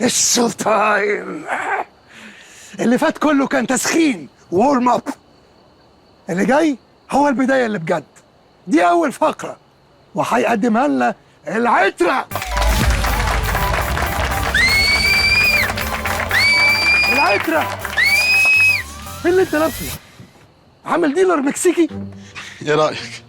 الشو تايم. اللي فات كله كان تسخين وورم اب. اللي جاي هو البدايه اللي بجد. دي اول فقره وهيقدمها لنا العترة. العترة ايه اللي انت لابسه؟ عامل ديلر مكسيكي؟ ايه رايك؟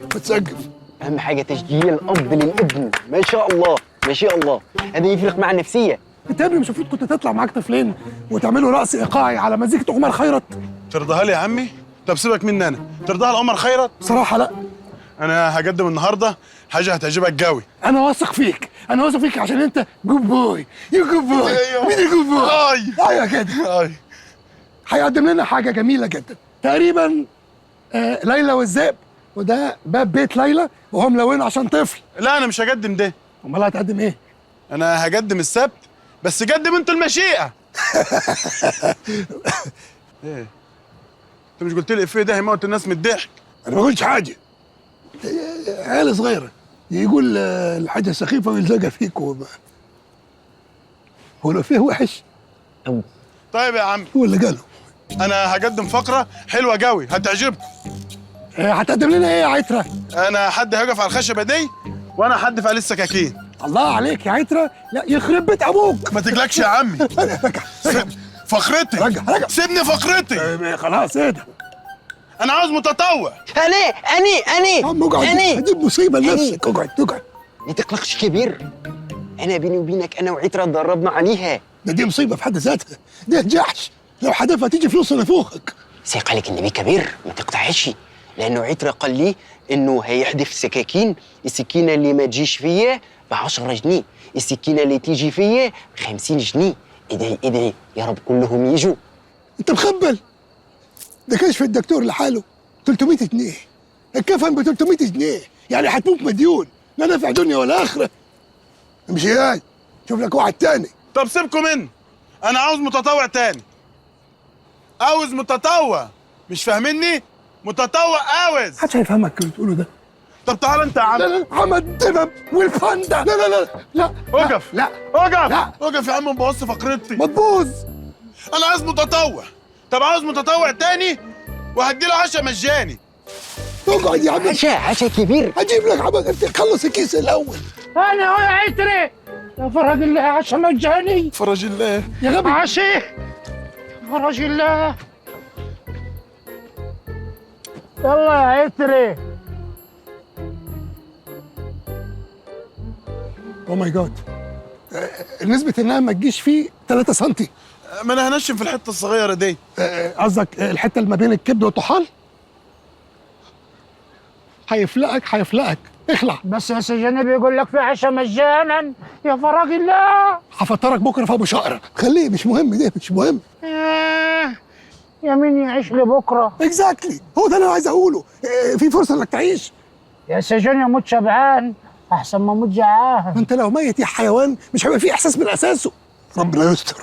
بتسقف. اهم حاجه تشجيع الاب للابن. ما شاء الله ما شاء الله، هذا يفرق مع النفسيه. انت يا ابني مش المفروض كنت تطلع معاك طفلين وتعملوا رقص ايقاعي على مزيكة عمر خيرت؟ ترضاها لي يا عمي؟ طب سيبك مني انا، ترضاها لعمر خيرت؟ بصراحة لا. انا هقدم النهارده حاجه هتعجبك قوي. انا واثق فيك، انا واثق فيك عشان انت جود بوي. يو جود بوي. أيوه. مين الجود بوي؟ ايوه كده. اي هيقدم لنا حاجة جميلة جدا تقريبا. ليلى والذئب، وده باب بيت ليلى وهو ملون عشان طفل. لا انا مش هقدم ده. امال هتقدم ايه؟ انا هقدم السبت، بس قدم انت المشيئه. ايه انت مش قلت لي الافيه ده هيموت الناس من الضحك؟ انا ما قلتش حاجة. عيال صغيرة يقول الحاجة سخيفة ويلزقها فيك هو الافيه وحش طيب يا عم، هو اللي قاله. انا هقدم فقره حلوه قوي هتعجبكم. هتقدم لنا ايه يا عترة؟ انا حد هيقف على الخشبه دي وانا حدف عليه السكاكين. الله عليك يا عترة. لا يخرب بيت ابوك. ما تقلقش يا عمي. فقرتي رجع. سيبني فقرتي. خلاص ايه ده؟ انا عاوز متطوع. اني يا عم اقعد، اني هتجيب مصيبة لنفسك. اقعد. ما تقلقش كبير، انا بيني وبينك انا وعترة تدربنا عليها. دي مصيبة في حد ذاتها. ده جحش، لو حدفها تيجي فلوس نفوخك. سيق عليك النبي كبير، ما تقطعش، لانه عترة قال لي انه هيحذف سكاكين. السكينه اللي ما تجيش فيا ب 10 جنيه، السكينه اللي تيجي فيا ب 50 جنيه. ادعي يا رب كلهم يجوا. انت مخبل. ده كشف الدكتور لحاله 300 جنيه، الكفن ب 300 جنيه، يعني هتموت مديون، لا نافع دنيا ولا اخره. امشي هاي شوف لك واحد تاني. طب سيبكم منه، انا عاوز متطوع تاني. عاوز متطوع، مش فاهميني؟ متطوع عاوز. محدش هيفهمك اللي بتقوله ده. طب تعال انت يا عم. لا عمد دبب والباندا. لا وقف. لا وقف. لا. وقف يا عم، مبوظ فقرتي. ما تبوظ. انا عايز متطوع. طب عاوز متطوع تاني وهديله عشاء مجاني. اقعد يا عم. عشاء كبير. هجيب لك عمد، خلص الكيس الاول. انا هو يا عترة يا فرج الله عشان مجاني. فرج الله يا غبي. عشي فرج الله. يلا يا عترة. او ماي جاد. نسبة انها ما تجيش فيه 3 سم. ما انا هنشم في الحته الصغيره دي. قصدك الحتة اللي ما بين الكبد والطحال؟ هيفلقك اخلع. بس يا سجن بيقول لك في عشاء مجانا يا فرج الله. هفطرك بكره في ابو شقره. خليه مش مهم، ده مش مهم. يا مين يعيش لبكره. اكزاكتلي، هو ده اللي انا عايز اقوله. في فرصه انك تعيش. يا سجن يموت شبعان احسن ما اموت جعان. ما انت لو ميت يا حيوان مش هيبقى في احساس من اساسه. ربنا يستر.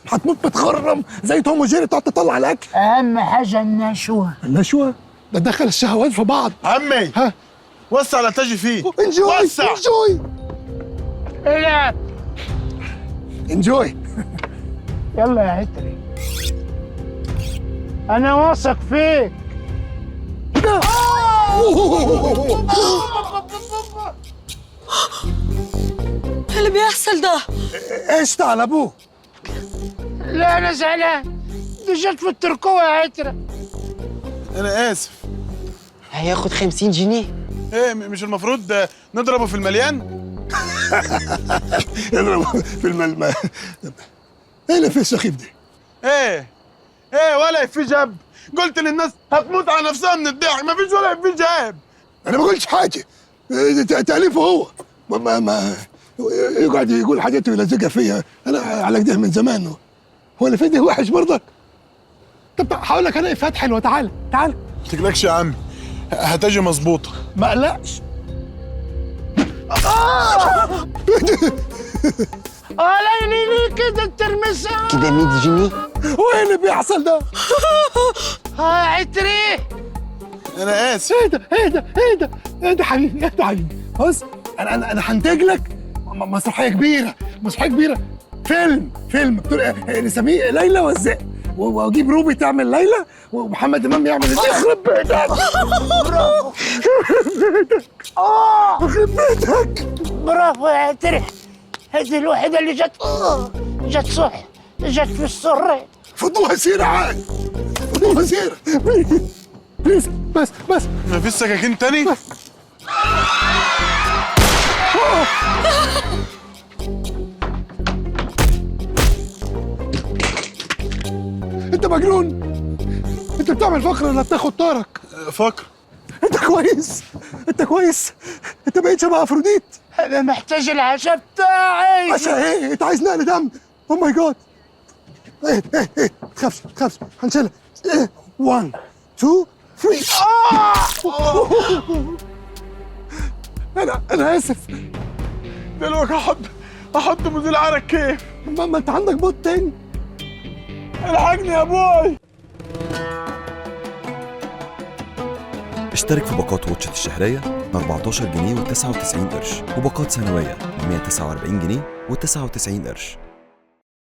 هتموت متخرم زي توم وجيري تقعد تطلع الاكل. اهم حاجه النشوه. النشوه ده دخل الشهوات في بعض. عمي ها وسع لا تجي فيه. انجوي وسع. العب. انجوي. يلا يا عتري انا واثق فيك. ايه اللي بيحصل ده؟ ايش على ابوه. لا انا زعلان، دي جت في التركوه يا عترة. انا اسف. هياخد 50 جنيه. ايه مش المفروض نضربه في المليان؟ في الملمى. ايه اللي في السخيف دي؟ ايه ولا في جاب. قلت للناس هتموت على نفسها من الضحك، ما فيش ولا في جاب. انا ما قلتش حاجه. تأليفه هو. ما يقعد يقول حاجات ويلزقها فيها. انا على كده من زمان. هو اللي في ده وحش برضك. طب هقول لك انا افيهات حلوه. تعال ما تقلقش يا عم، هتجي مظبوطه. ما اقلقش. ليلي ليه كده ترمسها كده 100 جنيه. وايه اللي بيحصل ده؟ عتري. انا اسف. ايه ده حبيبي. بص انا هنتج لك مسرحيه كبيره. فيلم نسميه ليلى والذئب، واجيب روبي تعمل ليلى ومحمد امام يعمل يخرب بيتك. يخرب بيتك. برافو يا ترح. هذه الوحيدة اللي جت صح، جت في السر. فضوها سيرة عاد، فضوها سيرة بليز. بس مفيش سكاكين تاني؟ انت مجنون، انت بتعمل فقرة ولا بتاخد طارك؟ فقر. انت كويس، انت بقيت شبه افروديت. انا محتاج العشاء بتاعي. عشان ايه؟ انت عايز نقل دم؟ او ماي جاد. ايه تخافش هنشيلها. 1 2 3. انا اسف. دلوقتي احط مزيل عرق كيف؟ ما انت عندك بوت تاني. الحقني يا ابوي. اشترك في باقات واتشت الشهرية ب 14 جنيه و99 قرش، وباقات سنوية ب 149 جنيه و99 قرش.